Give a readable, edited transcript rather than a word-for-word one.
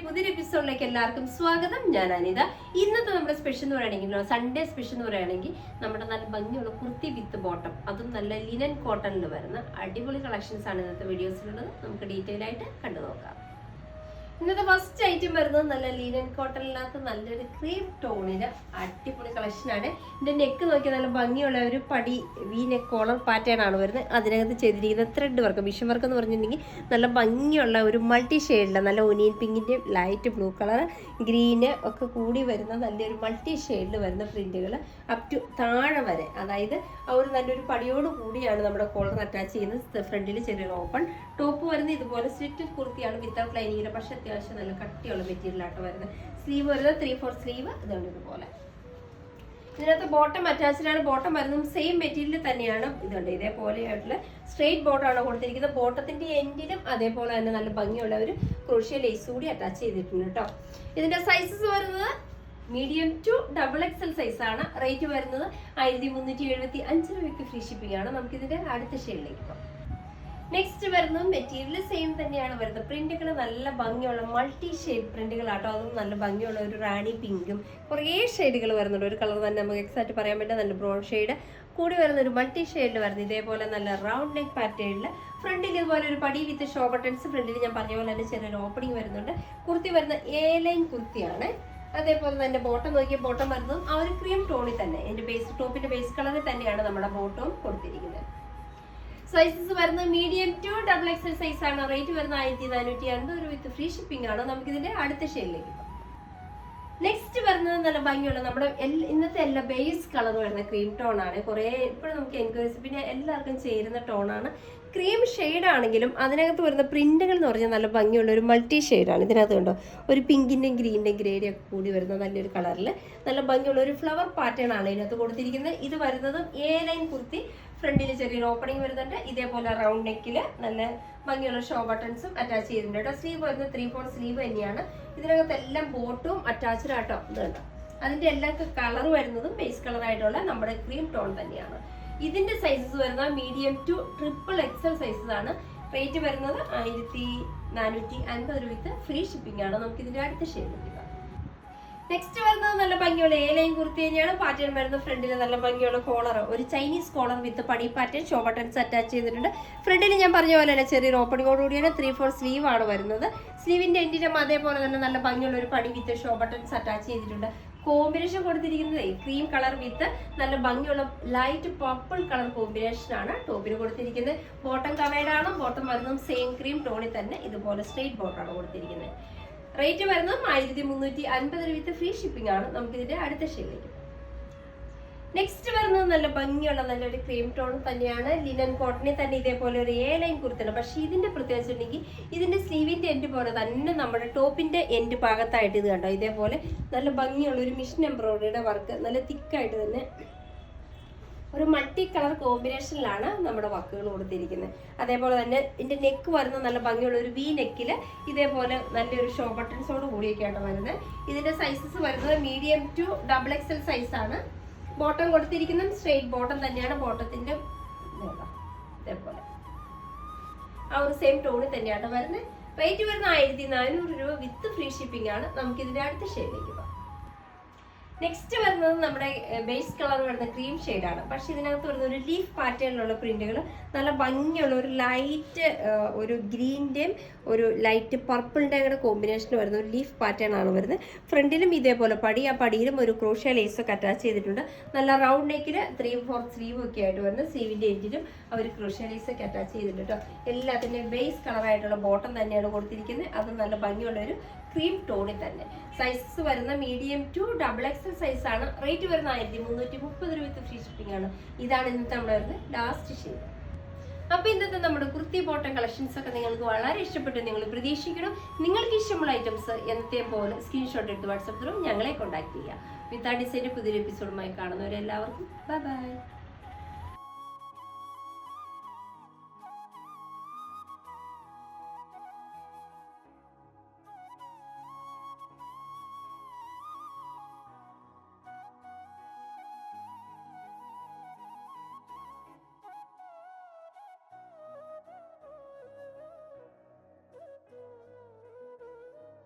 പുതിയൊരു എപ്പിസോഡിലേക്ക് എല്ലാവർക്കും സ്വാഗതം. ഞാൻ അനിത. ഇന്നത്തെ നമ്മുടെ സ്പെഷ്യൽ എന്ന് പറയുകയാണെങ്കിൽ സൺഡേ സ്പെഷ്യൽ എന്ന് പറയുകയാണെങ്കിൽ നമ്മുടെ നല്ല ഭംഗിയുള്ള കുർത്തി വിത്ത് ബോട്ടം, അതും നല്ല ലിനൻ കോട്ടണിൽ വരുന്ന അടിപൊളി കളക്ഷൻസ് ആണ് ഇന്നത്തെ വീഡിയോസിലുള്ളത്. നമുക്ക് ഡീറ്റെയിൽ ആയിട്ട് കണ്ടു നോക്കാം. ഇന്നത്തെ ഫസ്റ്റ് ഐറ്റം വരുന്നത് നല്ല ലിനൻ കോട്ടണിനകത്ത് നല്ലൊരു ക്രീം ടോണിന് അടിപൊളി കളക്ഷനാണ്. ഇതിന്റെ നെക്ക് നോക്കിയാൽ നല്ല ഭംഗിയുള്ള ഒരു പടി വി നെക്ക് കോളർ പാറ്റേൺ ആണ് വരുന്നത്. അതിനകത്ത് ചെയ്തിരിക്കുന്ന ത്രെഡ് വർക്ക്, മിഷൻ വർക്ക് എന്ന് പറഞ്ഞിട്ടുണ്ടെങ്കിൽ നല്ല ഭംഗിയുള്ള ഒരു മൾട്ടി ഷെയ്ഡിലെ നല്ല ഒനിയൻ പിങ്കിന്റെ ലൈറ്റ് ബ്ലൂ കളർ ഗ്രീന് ഒക്കെ കൂടി വരുന്ന നല്ലൊരു മൾട്ടി ഷെയ്ഡിൽ വരുന്ന പ്രിന്റുകൾ അപ് ടു താഴെ വരെ, അതായത് ആ ഒരു നല്ലൊരു പടിയോട് കൂടിയാണ് നമ്മുടെ കോളർ അറ്റാച്ച് ചെയ്യുന്നത്. ഫ്രണ്ടിൽ ചെറിയൊരു ഓപ്പൺ ടോപ്പ് വരുന്നത് ഇതുപോലെ സ്ലിറ്റ് കുർത്തിയാണ് വിത്തൗട്ട് ലൈനിങ്ങിൽ, പക്ഷെ അത്യാവശ്യം നല്ല കട്ടിയുള്ള മെറ്റീരിയലായിട്ട് വരുന്നത്. സ്ലീവ് വരുന്നത് 3/4 സ്ലീവ്, ഇതുണ്ട് ഇതുപോലെ. ഇതിനകത്ത് ബോട്ടം അറ്റാച്ച്ഡ് ആണ്. ബോട്ടം വരുന്നതും സെയിം മെറ്റീരിയൽ തന്നെയാണ്. ഇതുണ്ട് ഇതേപോലെ ആയിട്ടുള്ള സ്ട്രെയിറ്റ് ബോട്ടം ആണ് കൊടുത്തിരിക്കുന്നത്. ബോട്ടത്തിന്റെ എൻഡിലും അതേപോലെ തന്നെ നല്ല ഭംഗിയുള്ള ഒരു ക്രോഷ്യ ലേസ് കൂടി അറ്റാച്ച് ചെയ്തിട്ടുണ്ട് കേട്ടോ. ഇതിന്റെ സൈസസ് വരുന്നത് മീഡിയം ടു XXL സൈസ് ആണ്. റേറ്റ് വരുന്നത് 1375 രൂപയ്ക്ക് ഫ്രീ ഷിപ്പിംഗ് ആണ്. നമുക്ക് ഇതിന്റെ അടുത്ത ഷെയ്ഡിലേക്ക് പോകാം. നെക്സ്റ്റ് വരുന്നത് മെറ്റീരിയൽ സെയിം തന്നെയാണ് വരുന്നത്. പ്രിന്റുകൾ നല്ല ഭംഗിയുള്ള മൾട്ടി ഷെയ്ഡ് പ്രിന്റുകളാട്ടോ. അതും നല്ല ഭംഗിയുള്ള ഒരു റാണി പിങ്കും കുറേ ഷെയ്ഡുകൾ വരുന്നുണ്ട്. ഒരു കളർ തന്നെ നമുക്ക് എക്സാക്ട് പറയാൻ പറ്റില്ല. നല്ല ബ്രൗൺ ഷെയ്ഡ് കൂടി വരുന്ന ഒരു മൾട്ടി ഷെയ്ഡിൽ വരുന്നത്. ഇതേപോലെ നല്ല റൗണ്ട് നെക്ക് പാറ്റേണിൽ ഫ്രണ്ടിൽ ഇതുപോലെ ഒരു പടി വിത്ത് ഷോ ബട്ടൺസ്. ഫ്രണ്ടിൽ ഞാൻ പറഞ്ഞ പോലെ തന്നെ ചെറിയൊരു ഓപ്പണിംഗ് വരുന്നുണ്ട്. കുർത്തി വരുന്ന ലൈൻ കുർത്തിയാണ്. അതേപോലെ തന്നെ ബോട്ടം നോക്കിയ ബോട്ടം വരുന്നതും ആ ഒരു ക്രീം ടോണിൽ തന്നെ, എന്റെ ടോപ്പിന്റെ ബേസ് കളറിൽ തന്നെയാണ് നമ്മുടെ ബോട്ടവും കൊടുത്തിരിക്കുന്നത്. സൈസസ് വരുന്നത് മീഡിയം ടു XXL സൈസ് ആണ്. റേറ്റ് വരുന്നത് 1450 വിത്ത് ഫ്രീ ഷിപ്പിംഗ് ആണ്. നമുക്ക് ഇതിന്റെ അടുത്ത ഷെയ്ഡിലേക്ക് പോകാം. നെക്സ്റ്റ് വരുന്നത് നല്ല ഭംഗിയുള്ള നമ്മുടെ ഇന്നത്തെ എല്ലാ ബേസ് കളർ വരുന്ന ക്രീം ടോൺ ആണ്. കുറെ ഇപ്പോഴും നമുക്ക് എൻക്വയറീസ്, പിന്നെ എല്ലാവർക്കും ചേരുന്ന ടോണാണ്. ക്രീം ഷെയ്ഡ് ആണെങ്കിലും അതിനകത്ത് വരുന്ന പ്രിന്റുകൾ എന്ന് പറഞ്ഞാൽ നല്ല ഭംഗിയുള്ള ഒരു മൾട്ടി ഷെയ്ഡാണ്. ഇതിനകത്ത് കണ്ടോ ഒരു പിങ്കിന്റെയും ഗ്രീനിന്റെയും ഗ്രേഡിയും ഒക്കെ കൂടി വരുന്ന നല്ലൊരു കളറിൽ നല്ല ഭംഗിയുള്ള ഒരു ഫ്ലവർ പാറ്റേൺ ആണ് ഇതിനകത്ത് കൊടുത്തിരിക്കുന്നത്. ഇത് വരുന്നത് ലൈൻ കുർത്തി. ഫ്രണ്ടിൽ ചെറിയൊരു ഓപ്പണിംഗ് വരുന്നുണ്ട്. ഇതേപോലെ റൗണ്ട് നെക്കിൽ നല്ല ഭംഗിയുള്ള ഷോ ബട്ടൺസും അറ്റാച്ച് ചെയ്തിട്ടുണ്ട് കേട്ടോ. സ്ലീവ് വരുന്നത് 3/4 സ്ലീവ് തന്നെയാണ്. ഇതിനകത്ത് എല്ലാം ബോട്ടും അറ്റാച്ച്ഡ് ആട്ടോ. ഇത് കണ്ടോ, അതിന്റെ എല്ലാ കളർ വരുന്നതും ബേസ് കളർ ആയിട്ടുള്ള നമ്മുടെ ക്രീം ടോൺ തന്നെയാണ്. ഇതിന്റെ സൈസസ് വരുന്നത് മീഡിയം ടു XXL സൈസസ് ആണ്. റേറ്റ് വരുന്നത് 1450 രൂപ ഫ്രീ ഷിപ്പിംഗ് ആണ്. നമുക്ക് ഇതിന്റെ അടുത്ത ഷെയ്ഡ്. നെക്സ്റ്റ് വരുന്നത് നല്ല ഭംഗിയുള്ള ലൈൻ കുർത്തി തന്നെയാണ്. പാറ്റേൺ വരുന്നത് ഫ്രണ്ടിൽ നല്ല ഭംഗിയുള്ള കോളർ, ഒരു ചൈനീസ് കോളർ വിത്ത് പടി പാറ്റേൺ ഷോ ബട്ടൺസ് അറ്റാച്ച് ചെയ്തിട്ടുണ്ട്. ഫ്രണ്ടിൽ ഞാൻ പറഞ്ഞ പോലെ തന്നെ ചെറിയൊരു ഓപ്പണിങ്ങോട് കൂടിയാണ്. 3/4 സ്ലീവ് ആണ് വരുന്നത്. സ്ലീവിന്റെ എൻഡിലും അതേപോലെ തന്നെ നല്ല ഭംഗിയുള്ള ഒരു പടി വിത്ത് ഷോ ബട്ടൺസ് അറ്റാച്ച് ചെയ്തിട്ടുണ്ട്. കോമ്പിനേഷൻ കൊടുത്തിരിക്കുന്നത് ക്രീം കളർ വിത്ത് നല്ല ഭംഗിയുള്ള ലൈറ്റ് പർപ്പിൾ കളർ കോമ്പിനേഷൻ ആണ് ടോപ്പിന് കൊടുത്തിരിക്കുന്നത്. ബോട്ടം കവേഡ് ആണ്. ബോട്ടം വരുന്നതും സെയിം ക്രീം ടോണിൽ തന്നെ ഇതുപോലെ സ്ട്രെയിറ്റ് ബോട്ടാണ് കൊടുത്തിരിക്കുന്നത്. റേറ്റ് വരുന്നത് 1350 വിത്ത് ഫ്രീ ഷിപ്പിംഗ് ആണ്. നമുക്ക് ഇതിന്റെ അടുത്ത ഷെയ്ഡിലേക്ക്. നെക്സ്റ്റ് വരുന്നത് നല്ല ഭംഗിയുള്ള നല്ലൊരു ക്രീം ടോൺ തന്നെയാണ്. ലിനൻ കോട്ടണിൽ തന്നെ ഇതേപോലെ ഒരു ലൈൻ കുർത്തിയാണ്. പക്ഷെ ഇതിന്റെ പ്രത്യേകിച്ച് ഉണ്ടെങ്കിൽ ഇതിന്റെ സ്ലീവിന്റെ എൻഡ് പോലെ തന്നെ നമ്മുടെ ടോപ്പിന്റെ എൻഡ് ഭാഗത്തായിട്ട് ഇത് കണ്ടോ ഇതേപോലെ നല്ല ഭംഗിയുള്ള ഒരു മിഷൻ എംബ്രോയിഡറിയുടെ വർക്ക് നല്ല തിക്കായിട്ട് തന്നെ ഒരു മൾട്ടി കളർ കോമ്പിനേഷനിലാണ് നമ്മുടെ വർക്കുകൾ കൊടുത്തിരിക്കുന്നത്. അതേപോലെ തന്നെ ഇതിന്റെ നെക്ക് വരുന്ന നല്ല ഭംഗിയുള്ള ഒരു വി നെക്കില് ഇതേപോലെ നല്ലൊരു ഷോ ബട്ടൺസോട് കൂടിയൊക്കെയാണ് വരുന്നത്. ഇതിന്റെ സൈസസ് വരുന്നത് മീഡിയം ടു XXL സൈസ് ആണ്. ബോട്ടം കൊടുത്തിരിക്കുന്നത് സ്ട്രെയിറ്റ് ബോട്ടം തന്നെയാണ്. ബോട്ടത്തിന്റെ ഇതേപോലെ ആ ഒരു സെയിം ടോണിൽ തന്നെയാണ് വരുന്നത്. റേറ്റ് വരുന്നത് 1400 രൂപ വിത്ത് ഫ്രീ ഷിപ്പിംഗ് ആണ്. നമുക്ക് ഇതിന്റെ അടുത്ത ഷെയ്ഡിലേക്ക് പോകാം. നെക്സ്റ്റ് വരുന്നത് നമ്മുടെ ബേസ് കളർ വരുന്ന ക്രീം ഷെയ്ഡാണ്. പക്ഷെ ഇതിനകത്ത് വരുന്ന ഒരു ലീഫ് പാറ്റേണിലുള്ള പ്രിന്റുകൾ നല്ല ഭംഗിയുള്ള ഒരു ലൈറ്റ് ഒരു ഗ്രീൻ്റെയും ഒരു ലൈറ്റ് പർപ്പിളിൻ്റെയും കൂടെ കോമ്പിനേഷൻ വരുന്ന ഒരു ലീഫ് പാറ്റേൺ ആണ് വരുന്നത്. ഫ്രണ്ടിലും ഇതേപോലെ ആ പടിയിലും ഒരു ക്രോഷ്യ ലേസ് ഒക്കെ അറ്റാച്ച് ചെയ്തിട്ടുണ്ട്. നല്ല റൗണ്ട് നെക്കിൽ 3/4 സ്ലീവ് ഒക്കെ ആയിട്ട് വരുന്നത്. സ്ലീവിന്റെ എൻഡിലും അവർ ക്രോഷ്യ ലേസ് ഒക്കെ അറ്റാച്ച് ചെയ്തിട്ടുണ്ട് കേട്ടോ. എല്ലാത്തിൻ്റെയും ബേസ് കളറായിട്ടുള്ള ബോട്ടം തന്നെയാണ് കൊടുത്തിരിക്കുന്നത്. അത് നല്ല ഭംഗിയുള്ള ഒരു ക്രീം ടോണിൽ തന്നെ. സൈസസ് വരുന്ന മീഡിയം ടു XXL സൈസ് ആണ്. റേറ്റ് വരുന്ന 1330 രൂപ വിത്ത് ഫ്രീ ഷിപ്പിംഗ് ആണ്. ഇതാണ് ഇന്നത്തെ നമ്മുടെ വരുന്നത് ലാസ്റ്റ് ഷെയ്ഡ്. അപ്പൊ ഇന്നത്തെ നമ്മുടെ കുർത്തി ബോട്ടം കളക്ഷൻസ് ഒക്കെ നിങ്ങൾക്ക് വളരെ ഇഷ്ടപ്പെട്ടു നിങ്ങൾ പ്രതീക്ഷിക്കണം. നിങ്ങൾക്ക് ഇഷ്ടമുള്ള ഐറ്റംസ് എന്നത്തെ പോലെ സ്ക്രീൻഷോട്ട് എടുത്ത് വാട്സാപ്പ് ത്രൂ ഞങ്ങളെ കോൺടാക്ട് ചെയ്യുക. വിത്ത് ആ ഡിസൈൻ്റെ പുതിയൊരു എപ്പിസോഡുമായി കാണുന്നവരെല്ലാവർക്കും ബൈ ബൈ.